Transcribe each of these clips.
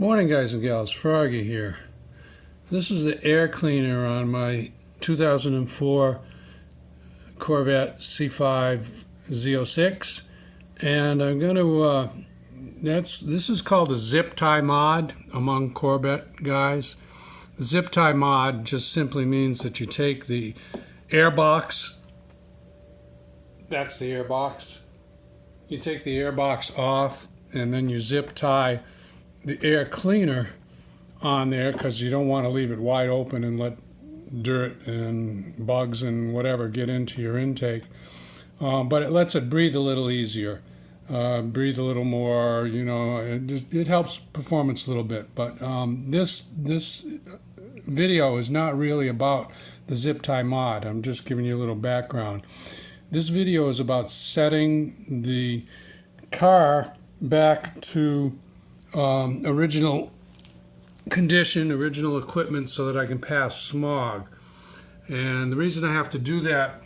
Morning guys and gals, Froggy here. This is the air cleaner on my 2004 Corvette C5 Z06, and I'm going to, this is called a zip tie mod among Corvette guys. The zip tie mod just simply means that you take the air box, that's the air box, you take the air box off and then you zip tie the air cleaner on there because you don't want to leave it wide open and let dirt and bugs and whatever get into your intake. But it lets it breathe a little easier, breathe a little more, you know, it helps performance a little bit. But this video is not really about the zip tie mod. I'm just giving you a little background. This video is about setting the car back to original condition, original equipment, so that I can pass smog. And the reason I have to do that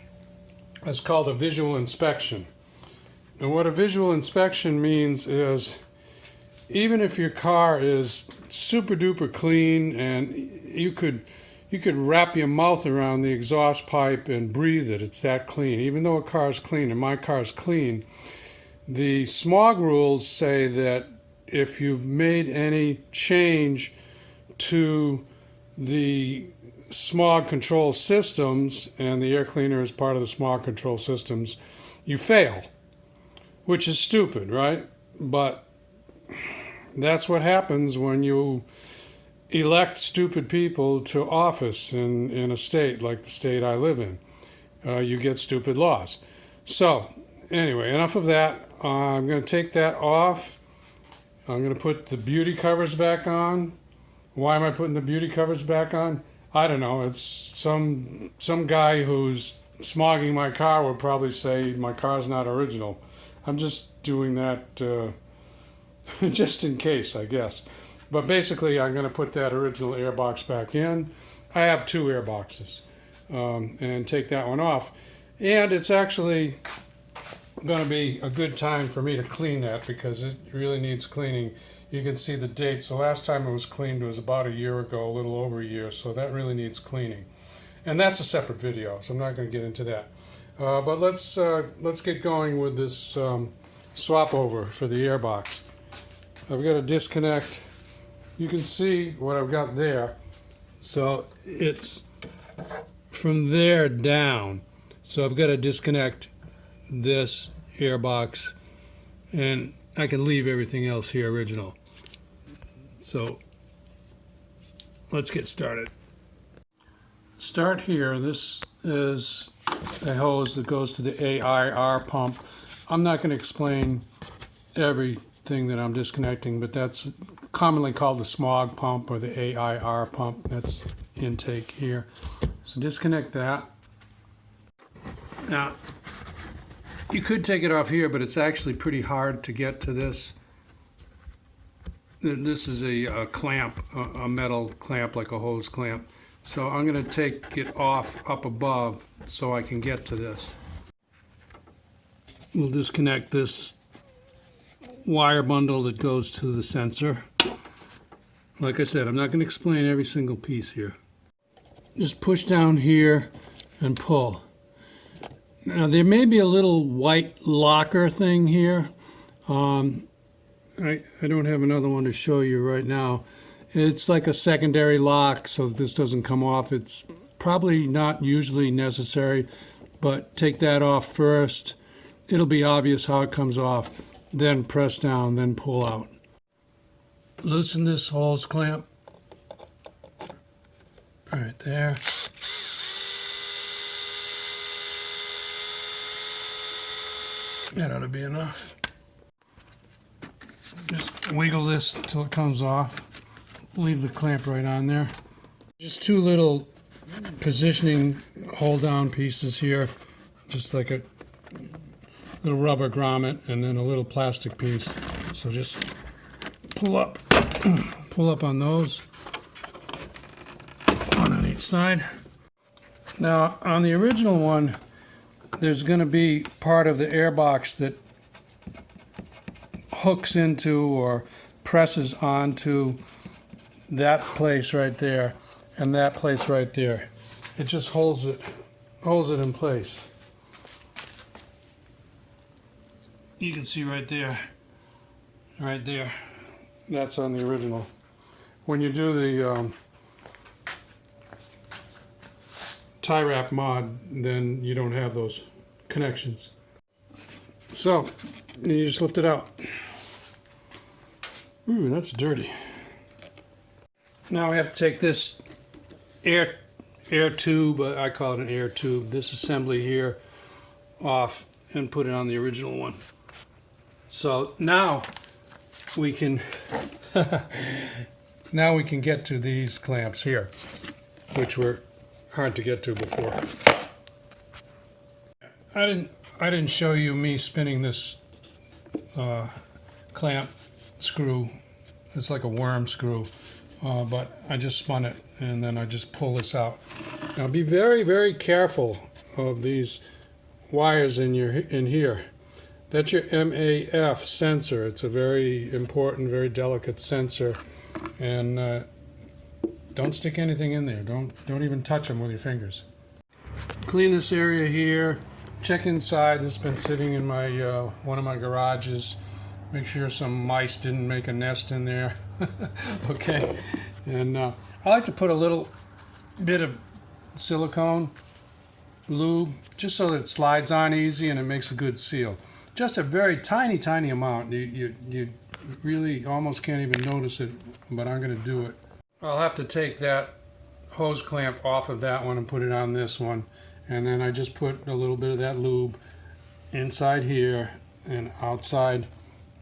is called a visual inspection. And what a visual inspection means is, even if your car is super duper clean and you could wrap your mouth around the exhaust pipe and breathe it, it's that clean. Even though a car is clean, and my car is clean, the smog rules say that if you've made any change to the smog control systems, and the air cleaner is part of the smog control systems, you fail, which is stupid, right? But that's what happens when you elect stupid people to office in a state like the state I live in. You get stupid laws. So anyway, enough of that. I'm going to take that off. I'm going to put the beauty covers back on. Why am I putting the beauty covers back on? I don't know. It's some guy who's smogging my car would probably say my car's not original. I'm just doing that just in case, I guess. But basically, I'm going to put that original air box back in. I have two air boxes, and take that one off. And it's actually going to be a good time for me to clean that because it really needs cleaning. You can see the dates. The last time it was cleaned was about a year ago, a little over a year, so that really needs cleaning. And that's a separate video, so I'm not going to get into that. But let's get going with this swap over for the air box. I've got to disconnect. You can see what I've got there. So it's from there down. So I've got to disconnect this air box, and I can leave everything else here original. So let's get started. Start here. This is a hose that goes to the AIR pump. I'm not going to explain everything that I'm disconnecting, but that's commonly called the Smog Pump or the AIR pump. That's intake here. So disconnect that. Now, you could take it off here, but it's actually pretty hard to get to this. This is a clamp, a metal clamp, like a hose clamp. So I'm going to take it off up above so I can get to this. We'll disconnect this wire bundle that goes to the sensor. Like I said, I'm not going to explain every single piece here. Just push down here and pull. Now there may be a little white locker thing here. I don't have another one to show you right now. It's like a secondary lock, so if this doesn't come off, it's probably not usually necessary, but take that off first. It'll be obvious how it comes off. Then press down, then pull out. Loosen this hose clamp. Right there. That ought to be enough. Just wiggle this until it comes off. Leave the clamp right on there. Just two little positioning hold down pieces here. Just like a little rubber grommet and then a little plastic piece. So just pull up on those. One on each side. Now on the original one, there's going to be part of the air box that hooks into or presses onto that place right there and that place right there. It just holds it in place. You can see right there. That's on the original. When you do the tie wrap mod, then you don't have those connections. So you just lift it out. Ooh, that's dirty. Now we have to take this air tube, I call it an air tube, this assembly here off and put it on the original one. So now we can get to these clamps here, which were hard to get to before. I didn't show you me spinning this clamp screw. It's like a worm screw, but I just spun it and then I just pull this out. Now be very, very careful of these wires in here. That's your MAF sensor. It's a very important, very delicate sensor, and don't stick anything in there. Don't even touch them with your fingers. Clean this area here. Check inside. This has been sitting in my one of my garages. Make sure some mice didn't make a nest in there. Okay, and I like to put a little bit of silicone lube just so that it slides on easy and it makes a good seal. Just a very tiny amount. You really almost can't even notice it, but I'm going to do it. I'll have to take that hose clamp off of that one and put it on this one, and then I just put a little bit of that lube inside here and outside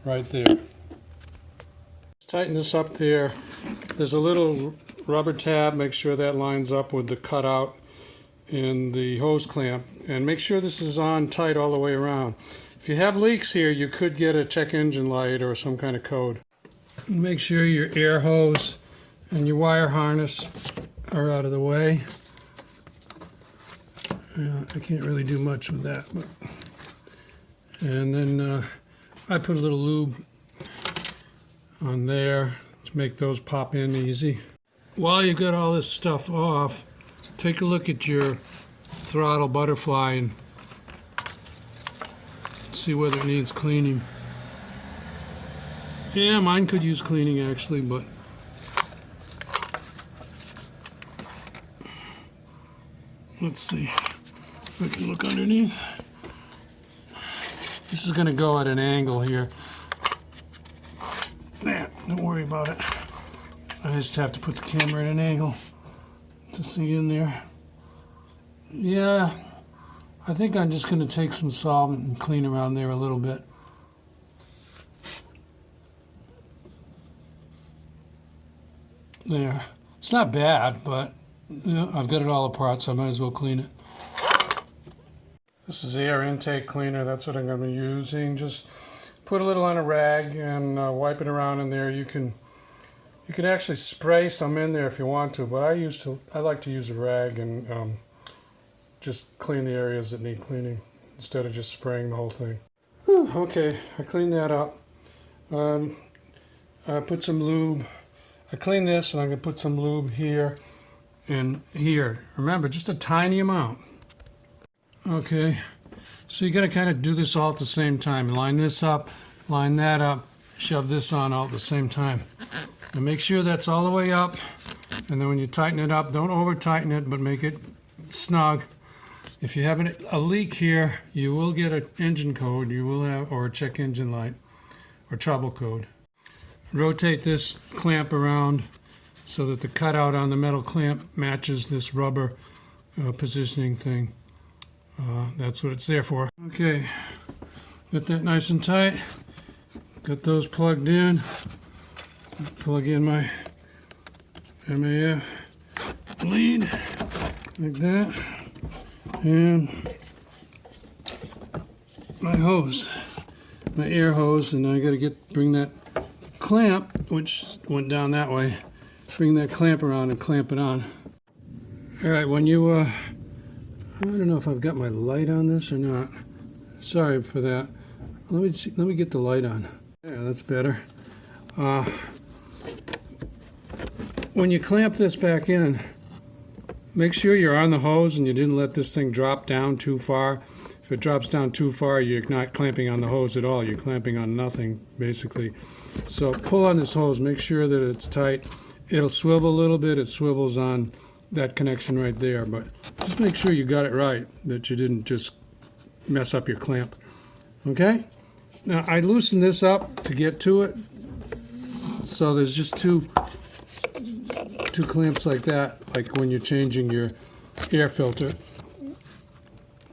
right there. Tighten this up there. There's a little rubber tab. Make sure that lines up with the cutout in the hose clamp, and make sure this is on tight all the way around. If you have leaks here, you could get a check engine light or some kind of code. Make sure your air hose and your wire harness are out of the way. I can't really do much with that, but and then I put a little lube on there to make those pop in easy. While you've got all this stuff off, take a look at your throttle butterfly and see whether it needs cleaning. Yeah, mine could use cleaning actually, but let's see if I can look underneath. This is going to go at an angle here. Nah, don't worry about it. I just have to put the camera at an angle to see in there. Yeah, I think I'm just going to take some solvent and clean around there a little bit. There. It's not bad, but you know, I've got it all apart, so I might as well clean it. This is air intake cleaner. That's what I'm going to be using. Just put a little on a rag and wipe it around in there. You can actually spray some in there if you want to, but I like to use a rag and just clean the areas that need cleaning instead of just spraying the whole thing. Whew, okay, I cleaned that up. I put some lube. I cleaned this, and I'm going to put some lube here and here. Remember, just a tiny amount. Okay, so you got to kind of do this all at the same time. Line this up, line that up, shove this on all at the same time. And make sure that's all the way up. And then when you tighten it up, don't over tighten it, but make it snug. If you have a leak here, you will get an engine code, you will have, or a check engine light, or trouble code. Rotate this clamp around so that the cutout on the metal clamp matches this rubber positioning thing. That's what it's there for. Okay, got that nice and tight. Got those plugged in. Plug in my MAF lead like that. And my hose, my air hose, and I got to bring that clamp, which went down that way, bring that clamp around and clamp it on. All right, when you, I don't know if I've got my light on this or not. Sorry for that. Let me get the light on. Yeah, that's better. When you clamp this back in, make sure you're on the hose and you didn't let this thing drop down too far. If it drops down too far, you're not clamping on the hose at all. You're clamping on nothing, basically. So pull on this hose, make sure that it's tight. It'll swivel a little bit. It swivels on that connection right there, but just make sure you got it right, that you didn't just mess up your clamp. Okay? Now, I loosened this up to get to it. So there's just two clamps like that, like when you're changing your air filter,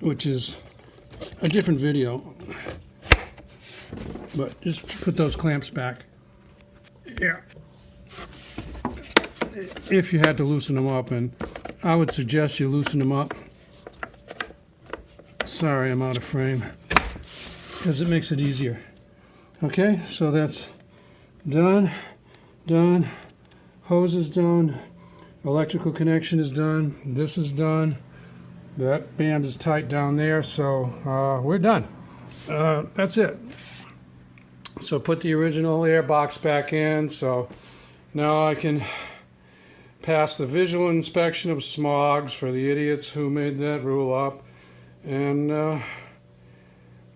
which is a different video. But just put those clamps back. Yeah. If you had to loosen them up, and I would suggest you loosen them up. Sorry, I'm out of frame, because it makes it easier. Okay, so that's done. Hose is done. Electrical connection is done. This is done. That band is tight down there, so we're done. That's it. So put the original air box back in, so now I can pass the visual inspection of Smogs for the idiots who made that rule up. And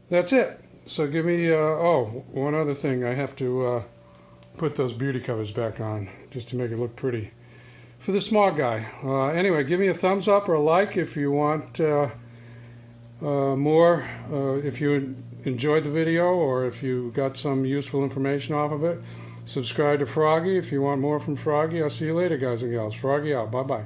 that's it. So give me, one other thing. I have to put those beauty covers back on just to make it look pretty for the Smog guy. Anyway, give me a thumbs up or a like if you want more, if you enjoyed the video or if you got some useful information off of it. Subscribe to Froggy if you want more from Froggy. I'll see you later, guys and gals. Froggy out. Bye-bye.